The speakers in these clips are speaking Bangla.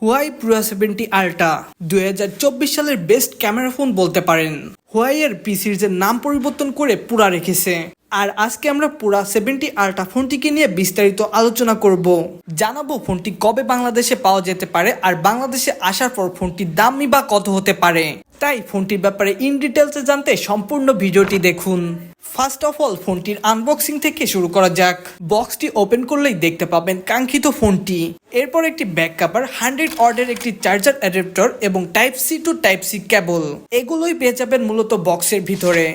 হুয়াই পুরা 70 আল্ট্রা 2024 সালের বেস্ট ক্যামেরা ফোন বলতে পারেন। হুয়াই এর পি সিরিজের নাম পরিবর্তন করে পুরা রেখেছে। আর আজকে আমরা পুরা 70 আল্ট্রা ফোনটিকে নিয়ে বিস্তারিত আলোচনা করব। জানাবো ফোনটি কবে বাংলাদেশে পাওয়া যেতে পারে আর বাংলাদেশে আসার পর ফোনটির দামই বা কত হতে পারে। তাই ফোনটির ব্যাপারে ইন ডিটেলসে জানতে সম্পূর্ণ ভিডিওটি দেখুন। ফার্স্ট অফ অল ফোনটির আনবক্সিং থেকে শুরু করা যাক। বক্সটি ওপেন করলেই দেখতে পাবেন কাঙ্ক্ষিত ফোনটি। এরপর একটি ব্যাক কভার, 100 ওয়াটের একটি চার্জার অ্যাডাপ্টার এবং type C to type C cable, এগুলোই পেয়ে যাবেন মূলত বক্সের ভিতরে।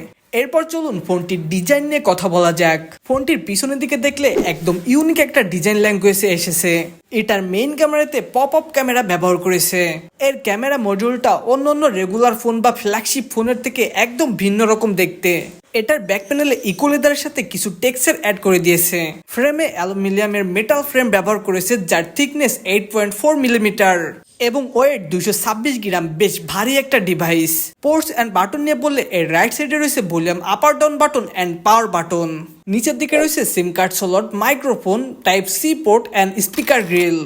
এরপর চলুন ফোনটির ডিজাইন নিয়ে কথা বলা যাক। ফোনটির পিছনের দিকে দেখলে একদম ইউনিক একটা ডিজাইন ল্যাঙ্গুয়েজে এসেছে। এটার মেইন ক্যামেরাতে পপ আপ ক্যামেরা ব্যবহার করেছে। এর ক্যামেরা মডিউলটা অন্যান্য রেগুলার ফোন বা ফ্ল্যাগশিপ ফোনের থেকে একদম ভিন্ন রকম দেখতে। এটার ব্যাক প্যানেলে ইকো লেদারের সাথে কিছু টেক্সচার অ্যাড করে দিয়েছে। ফ্রেমে অ্যালুমিনিয়ামের মেটাল ফ্রেম ব্যবহার করেছে, যার থিকনেস 8.4 মিলিমিটার এবং ওয়েট 226 গ্রাম। বেশ ভারী একটা ডিভাইস। পোর্টস অ্যান্ড বাটন নিয়ে বললে এর রাইট সাইডে রয়েছে ভলিউম আপ আর down button and power button. নিচের দিকে রয়েছে SIM card slot, microphone, type C port and speaker grill.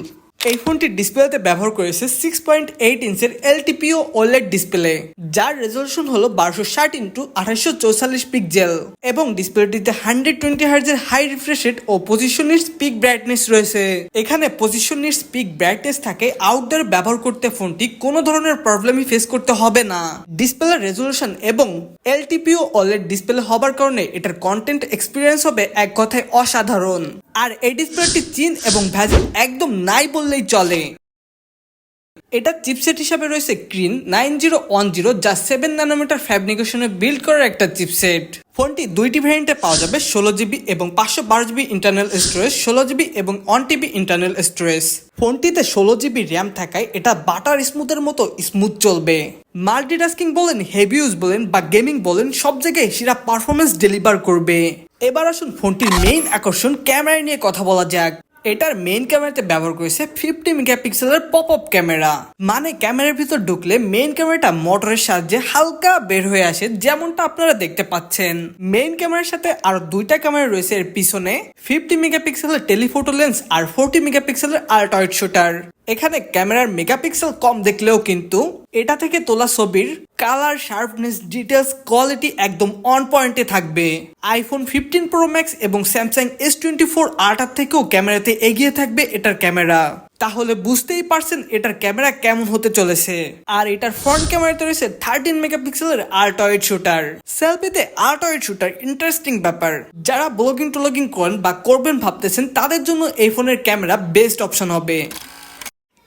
এই ফোনটির ডিসপ্লেতে ব্যবহার করেছে 6.8 ইঞ্চের এলটিপিও ওলেড ডিসপ্লে, যার রেজলিউশন হলো 1260x2844 পিক্সেল এবং ডিসপ্লেটিতে 120 হার্জের হাই রিফ্রেশ রেট ও পজিশন নিটস পিক ব্রাইটনেস রয়েছে। এখানে পজিশন নিটস পিক ব্রাইটনেস থাকে আউটডোর ব্যবহার করতে ফোনটি কোনো ধরনের প্রবলেমই ফেস করতে হবে না। ডিসপ্লের রেজলিউশন এবং এলটিপিও ওলেড ডিসপ্লে হবার কারণে এটার কন্টেন্ট এক্সপিরিয়েন্স হবে এক কথায় অসাধারণ। আর এই ডিসপ্লেটি চিন এবং ভ্যাজেল একদম নাই বললেই চলে। এটা চিপসেট হিসাবে রয়েছে ক্রিন 9010, যা 7 ন্যানোমিটার ফ্যাব্রিকেশনে বিল্ড করার একটা চিপসেট। ফোনটি দুইটি ভ্যারিয়েন্টে পাওয়া যাবে, 16GB এবং 512GB ইন্টারনাল স্টোরেজ, 16GB এবং 1TB ইন্টারনাল স্টোরেজ। ফোনটিতে 16GB র্যাম থাকায় এটা বাটার স্মুথের মতো স্মুথ চলবে। মাল্টিটাস্কিং বলেন, হেভি ইউজ বলেন বা গেমিং বলেন, সব জায়গায় সেরা পারফরমেন্স ডেলিভার করবে। এবার আসুন ফোনটির মেইন আকর্ষণ ক্যামেরা নিয়ে কথা বলা যাক। এটার মেইন ক্যামেরাতে ব্যবহার করেছে 50 মেগাপিক্সেলের পপ আপ ক্যামেরা। মানে ক্যামেরার ভিতর ঢুকলে মেইন ক্যামেরাটা মোটরের সাহায্যে হালকা বের হয়ে আসে, যেমনটা আপনারা দেখতে পাচ্ছেন। মেইন ক্যামেরার সাথে আরো দুইটা ক্যামেরা রয়েছে এর পিছনে, 50 মেগাপিক্সেলের টেলিফোটো লেন্স আর 40 মেগাপিক্সেলের আল্ট্রা ওয়াইড শুটার। এখানে ক্যামেরার মেগাপিক্সেল কম দেখলেও কিন্তু এটা থেকে তোলা ছবির কালার, শার্পনেস, ডিটেলস, কোয়ালিটি একদম অন পয়েন্টে থাকবে। আইফোন 15 প্রো ম্যাক্স এবং স্যামসাং S24 আল্ট্রা থেকেও ক্যামেরাতে এগিয়ে থাকবে এটার ক্যামেরা। তাহলে বুঝতেই পারছেন এটার ক্যামেরা কেমন হতে চলেছে। আর এটার ফ্রন্ট ক্যামেরাতে রয়েছে 13 মেগাপিক্সেলের আল্ট্রা ওয়াইড শুটার। সেলফিতে আল্ট্রা ওয়াইড শুটার ইন্টারেস্টিং ব্যাপার। যারা ব্লগিং টলগিং করেন বা করবেন ভাবতেছেন, তাদের জন্য এই ফোনের ক্যামেরা বেস্ট অপশন হবে।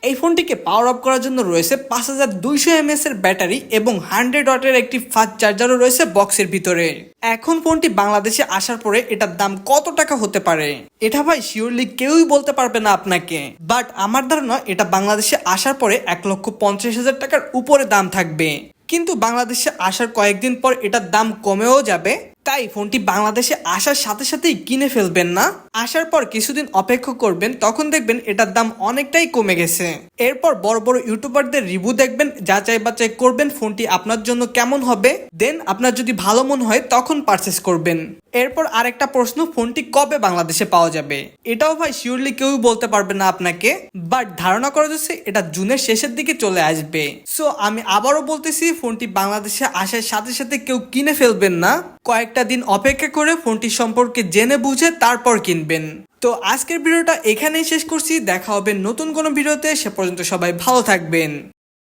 এই ফোনটিকে পাওয়ার আপ করার জন্য রয়েছে 5200 mAh এর ব্যাটারি এবং 100 ওয়াটের একটি ফাস্ট চার্জারও রয়েছে বক্সের ভিতরে। এখন ফোনটি বাংলাদেশে আসার পরে এটার দাম কত টাকা হতে পারে, এটা ভাই শিওরলি কেউই বলতে পারবে না আপনাকে। বাট আমার ধারণা এটা বাংলাদেশে আসার পরে 1,50,000 টাকার উপরে দাম থাকবে। কিন্তু বাংলাদেশে আসার কয়েকদিন পর এটার দাম কমেও যাবে। তাই ফোনটি বাংলাদেশে আসার সাথে সাথেই কিনে ফেলবেন না। আসার পর কিছুদিন অপেক্ষা করবেন, তখন দেখবেন এটার দাম অনেকটাই কমে গেছে। এরপর বড় বড় ইউটিউবারদের রিভিউ দেখবেন, যাচাই বাছাই করবেন ফোনটি আপনার জন্য কেমন হবে। দেন আপনার যদি ভালো মনে হয় তখন পারচেস করবেন। এরপর আরেকটা প্রশ্ন, ফোনটি কবে বাংলাদেশে পাওয়া যাবে? এটাও ভাই শিওরলি কেউই বলতে পারবে না আপনাকে। বাট ধারণা করা যাচ্ছে এটা জুনের শেষের দিকে চলে আসবে। সো আমি আবারও বলতেছি, ফোনটি বাংলাদেশে আসার সাথে সাথে কেউ কিনে ফেলবেন না। কয়েকটা দিন অপেক্ষা করে ফোনটি সম্পর্কে জেনে বুঝে তারপর কিনবেন। তো আজকের ভিডিওটা এখানেই শেষ করছি। দেখা হবে নতুন কোনো ভিডিওতে। সে পর্যন্ত সবাই ভালো থাকবেন।